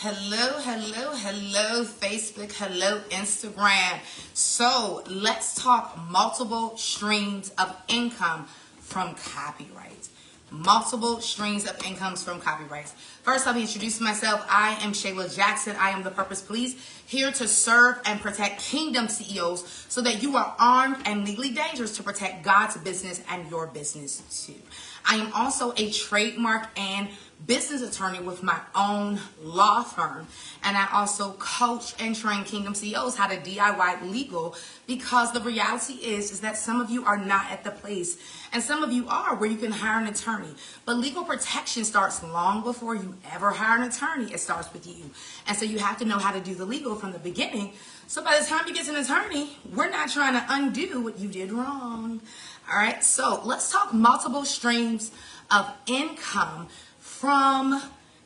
Hello, Facebook. Hello, Instagram. So let's talk multiple streams of income from copyright. Multiple streams of incomes from copyrights. First, let me introduce myself. I am Shayla Jackson. I am the Purpose Police, here to serve and protect kingdom CEOs so that you are armed and legally dangerous to protect God's business and your business too. I am also a trademark and business attorney with my own law firm, and I also coach and train kingdom CEOs how to DIY legal, because the reality is that some of you are not at the place, and some of you are, where you can hire an attorney. But legal protection starts long before you ever hire an attorney. It starts with you. And so you have to know how to do the legal from the beginning. So by the time you get to an attorney, we're not trying to undo what you did wrong. All right, so let's talk multiple streams of income from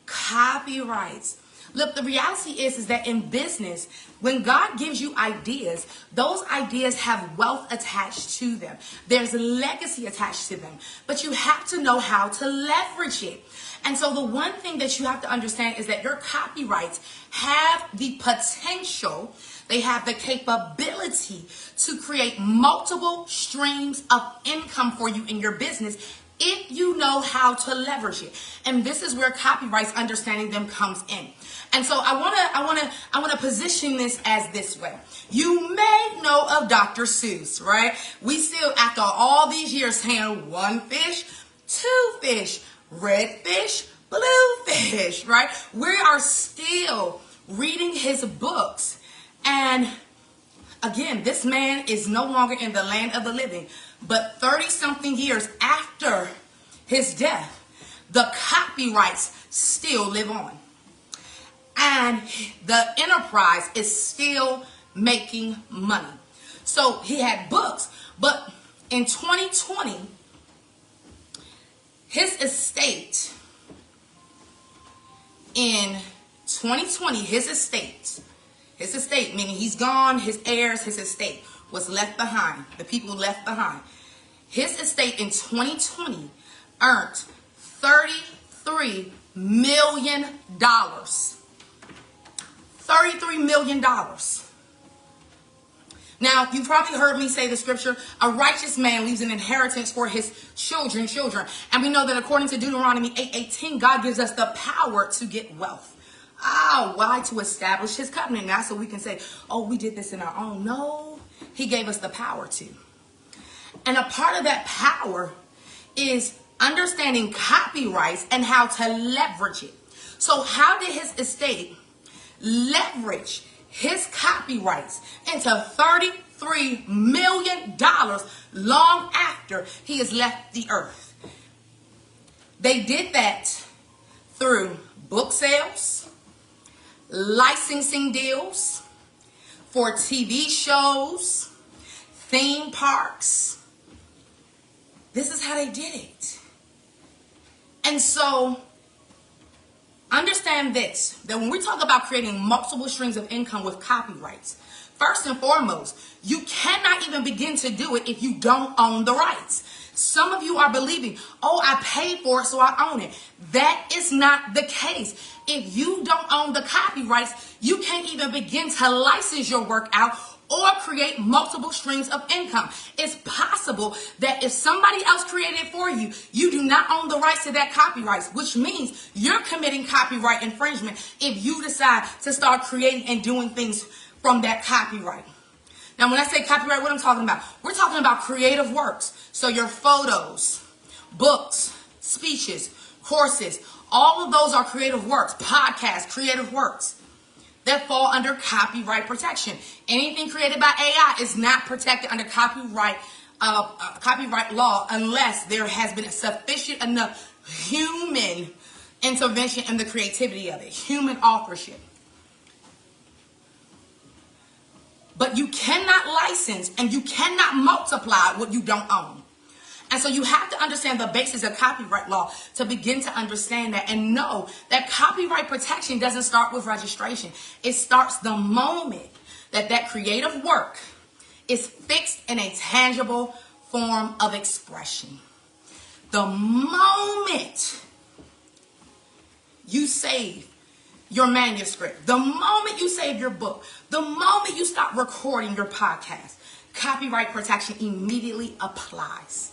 copyrights. Look, the reality is that in business, when God gives you ideas, those ideas have wealth attached to them. There's legacy attached to them, but you have to know how to leverage it. And so the one thing that you have to understand is that your copyrights have the potential, they have the capability to create multiple streams of income for you in your business if you know how to leverage it. And this is where copyrights, understanding them, comes in. And so I want to position this as this way. You may know of Dr. Seuss, right? We still, after all these years, saying one fish, two fish, red fish, blue fish, right? We are still reading his books. And again, this man is no longer in the land of the living, but 30-something years after his death, the copyrights still live on. And the enterprise is still making money. So he had books, but in 2020, his estate, meaning he's gone, his heirs, his estate was left behind, the people left behind. His estate in 2020 earned $33 million. $33 million. Now, you've probably heard me say the scripture, a righteous man leaves an inheritance for his children. And we know that according to Deuteronomy 8:18, God gives us the power to get wealth. Why? To establish his covenant. Not so we can say, oh, we did this in our own. No, he gave us the power to. And a part of that power is understanding copyrights and how to leverage it. So how did his estate leverage his copyrights into $33 million long after he has left the earth? They did that through book sales, licensing deals for TV shows, theme parks. This is how they did it. And so understand this, that when we talk about creating multiple streams of income with copyrights, first and foremost, you cannot even begin to do it if you don't own the rights. Some of you are believing, oh, I paid for it, so I own it. That is not the case. If you don't own the copyrights, you can't even begin to license your work out or create multiple streams of income. It's possible that if somebody else created it for you, you do not own the rights to that copyright, which means you're committing copyright infringement if you decide to start creating and doing things from that copyright. Now, when I say copyright, what I'm talking about? We're talking about creative works. So your photos, books, speeches, courses, all of those are creative works. Podcasts, creative works that fall under copyright protection. Anything created by AI is not protected under copyright law unless there has been a sufficient enough human intervention in the creativity of it, human authorship. But you cannot license and you cannot multiply what you don't own. And so you have to understand the basis of copyright law to begin to understand that and know that copyright protection doesn't start with registration. It starts the moment that that creative work is fixed in a tangible form of expression. The moment you save your manuscript, the moment you save your book, the moment you stop recording your podcast, copyright protection immediately applies.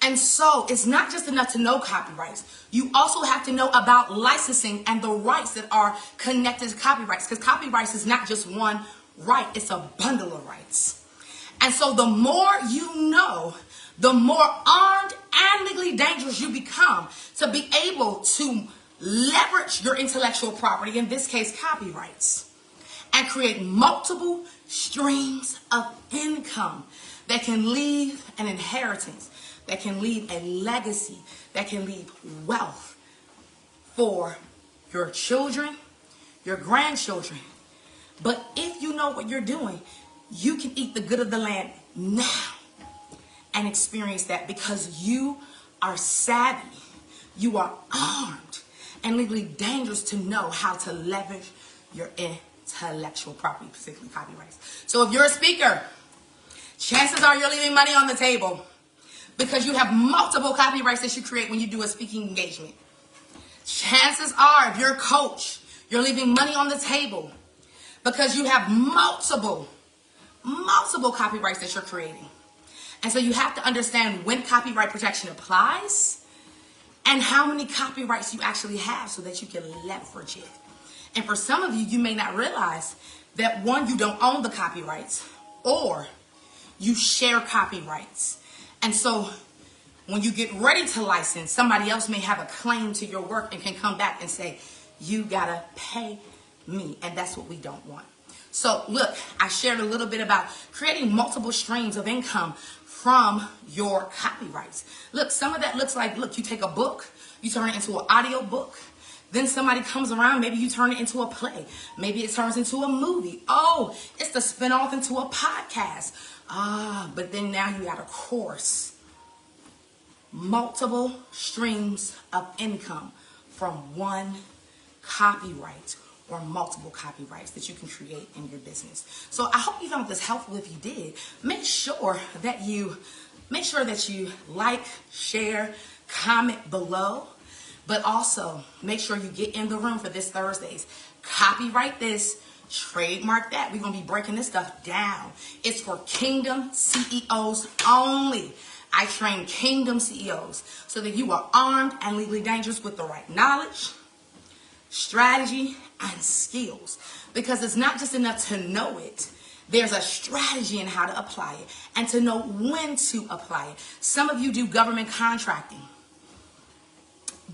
And so it's not just enough to know copyrights. You also have to know about licensing and the rights that are connected to copyrights, because copyrights is not just one right, it's a bundle of rights. And so the more you know, the more armed and legally dangerous you become to be able to leverage your intellectual property, in this case copyrights, and create multiple streams of income that can leave an inheritance, that can leave a legacy, that can leave wealth for your children, your grandchildren. But if you know what you're doing, you can eat the good of the land now and experience that, because you are savvy, you are armed and legally dangerous to know how to leverage your intellectual property, particularly copyrights. So if you're a speaker, chances are you're leaving money on the table because you have multiple copyrights that you create when you do a speaking engagement. Chances are, if you're a coach, you're leaving money on the table because you have multiple copyrights that you're creating. And so you have to understand when copyright protection applies and how many copyrights you actually have so that you can leverage it. And for some of you, you may not realize that, one, you don't own the copyrights, or you share copyrights. And so when you get ready to license, somebody else may have a claim to your work and can come back and say, you gotta pay me. And that's what we don't want. So look, I shared a little bit about creating multiple streams of income from your copyrights. Look, some of that looks like, look, you take a book, you turn it into an audio book. Then somebody comes around, maybe you turn it into a play. Maybe it turns into a movie. Oh, it's the spin-off into a podcast. But then now you got a course. Multiple streams of income from one copyright or multiple copyrights that you can create in your business. So I hope you found this helpful. If you did, make sure that you like, share, comment below, but also make sure you get in the room for this Thursday's Copyright This, Trademark That. We're going to be breaking this stuff down. It's for Kingdom CEOs only. I train Kingdom CEOs so that you are armed and legally dangerous with the right knowledge, strategy, and skills. Because it's not just enough to know it. There's a strategy in how to apply it and to know when to apply it. Some of you do government contracting.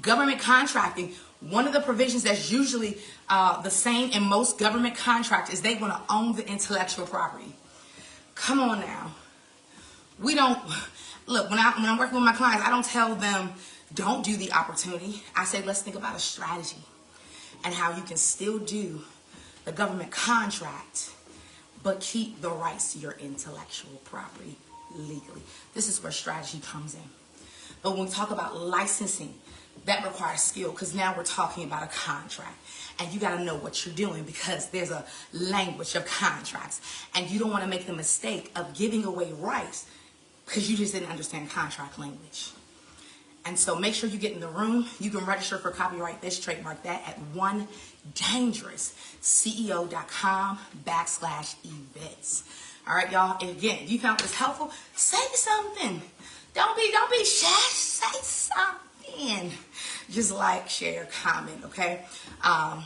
Government contracting, one of the provisions that's usually the same in most government contracts is they want to own the intellectual property. Come on now. We don't, look, when I'm working with my clients, I don't tell them, don't do the opportunity. I say, let's think about a strategy and how you can still do the government contract, but keep the rights to your intellectual property legally. This is where strategy comes in. But when we talk about licensing, that requires skill, because now we're talking about a contract. And you got to know what you're doing, because there's a language of contracts. And you don't want to make the mistake of giving away rights because you just didn't understand contract language. And so make sure you get in the room. You can register for Copyright This, Trademark That at onedangerousceo.com/events. All right, y'all. And again, if you found this helpful, say something. Don't be shy. Say something. Just like, share, comment, okay? All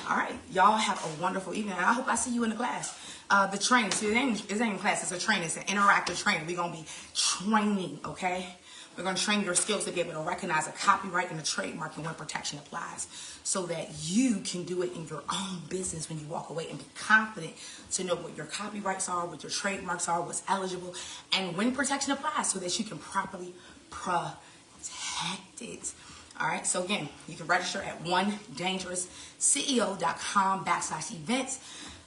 right, y'all have a wonderful evening. And I hope I see you in the class. The training, see, it ain't a class, it's a training. It's an interactive training. We're going to be training, okay? We're going to train your skills to be able to recognize a copyright and a trademark and when protection applies, so that you can do it in your own business when you walk away, and be confident to know what your copyrights are, what your trademarks are, what's eligible, and when protection applies, so that you can properly protect it. All right, so again, you can register at onedangerousceo.com/events.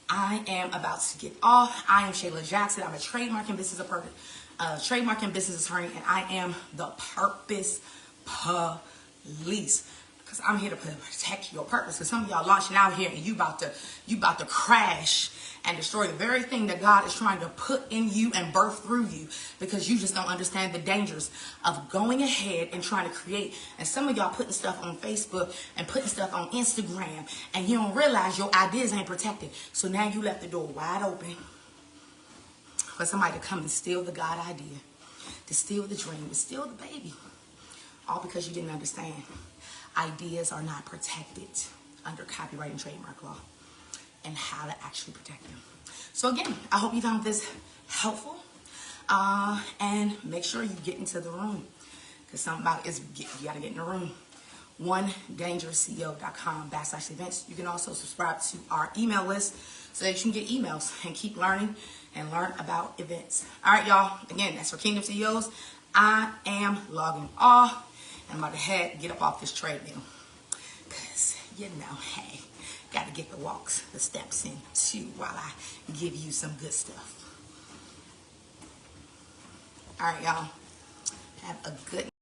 I am about to get off. I am Shayla Jackson. I'm a trademark and business attorney, and I am the Purpose Police. Because I'm here to protect your purpose. Because some of y'all launching out here and you about to crash and destroy the very thing that God is trying to put in you and birth through you, because you just don't understand the dangers of going ahead and trying to create. And some of y'all putting stuff on Facebook and putting stuff on Instagram, and you don't realize your ideas ain't protected. So now you left the door wide open for somebody to come and steal the God idea, to steal the dream, to steal the baby. All because you didn't understand. Ideas are not protected under copyright and trademark law, and how to actually protect them. So again, I hope you found this helpful. And make sure you get into the room, because something about it is you got to get in the room. onedangerousceo.com/events. You can also subscribe to our email list so that you can get emails and keep learning and learn about events. All right, y'all. Again, that's for Kingdom CEOs. I am logging off. I'm about to get up off this treadmill, because, you know, hey, got to get the walks, the steps in, too, while I give you some good stuff. All right, y'all. Have a good